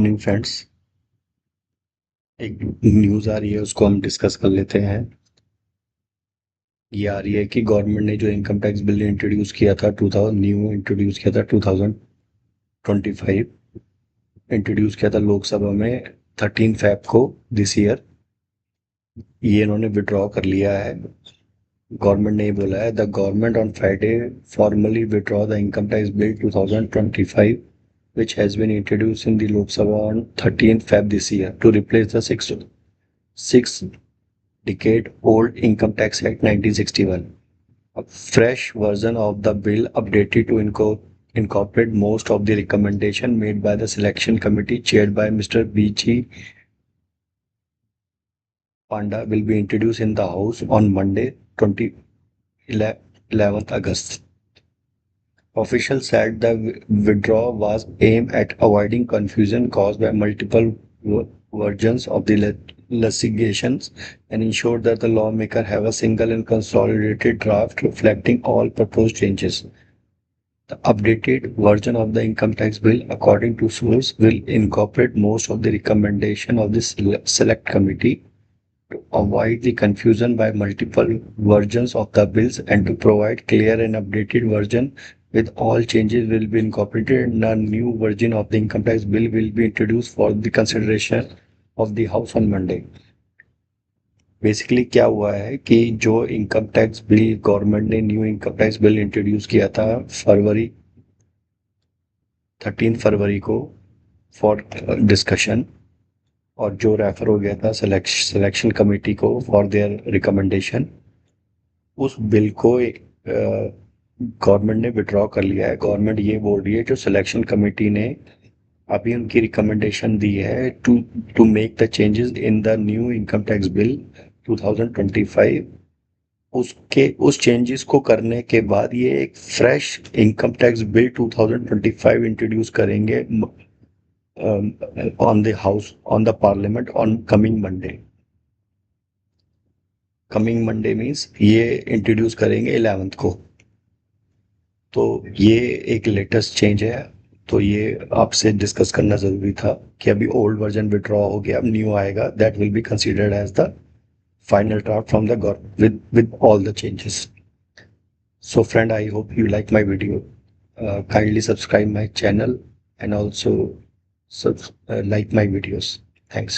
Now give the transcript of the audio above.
Morning friends. एक news आ रही है, उसको हम डिस्कस कर लेते हैं। ये आ रही है कि गवर्नमेंट ने जो इनकम टैक्स बिल इंट्रोड्यूस किया था 2025 इंट्रोड्यूस किया था लोकसभा में 13 फरवरी को दिस ईयर। ये इन्होंने विड्रॉ कर लिया है। गवर्नमेंट ने ये बोला है, the government on Friday formally withdraw the income tax bill 2025 which has been introduced in the Lok Sabha on 13 Feb this year to replace the six decade-old Income Tax Act 1961. A fresh version of the bill updated to incorporate most of the recommendation made by the selection committee chaired by Mr. B.G. Panda will be introduced in the House on Monday, 11th August. Officials said the withdrawal was aimed at avoiding confusion caused by multiple versions of the legislations and ensure that the lawmaker have a single and consolidated draft reflecting all proposed changes. The updated version of the income tax bill, according to source, will incorporate most of the recommendation of the select committee to avoid the confusion by multiple versions of the bills and to provide clear and updated version with all changes will be incorporated and a new version of the income tax bill will be introduced for the consideration of the House on Monday. Basically क्या हुआ है कि जो income tax bill government ने new income tax bill introduce किया था 13 फरवरी को for discussion, और जो रेफर हो गया था सिलेक्शन कमेटी को फॉर देयर रिकमेंडेशन, उस बिल को गवर्नमेंट ने विड्रॉ कर लिया है। गवर्नमेंट ये बोल रही है जो सिलेक्शन कमेटी ने अभी उनकी रिकमेंडेशन दी है to make the changes in the new income tax bill 2025, उस चेंजेस को करने के बाद ये एक fresh income tax bill 2025 introduce करेंगे on the House, on the Parliament on coming Monday. Coming Monday means ये इंट्रोड्यूस करेंगे 11th को। तो ये एक लेटेस्ट चेंज है, तो ये आपसे डिस्कस करना ज़रूरी था कि अभी ओल्ड वर्जन विड्रॉ हो गया, अब न्यू आएगा, that will be considered as the final draft from the government with all the changes. So friend, I hope you like my video. Kindly subscribe my channel and also like my videos. Thanks.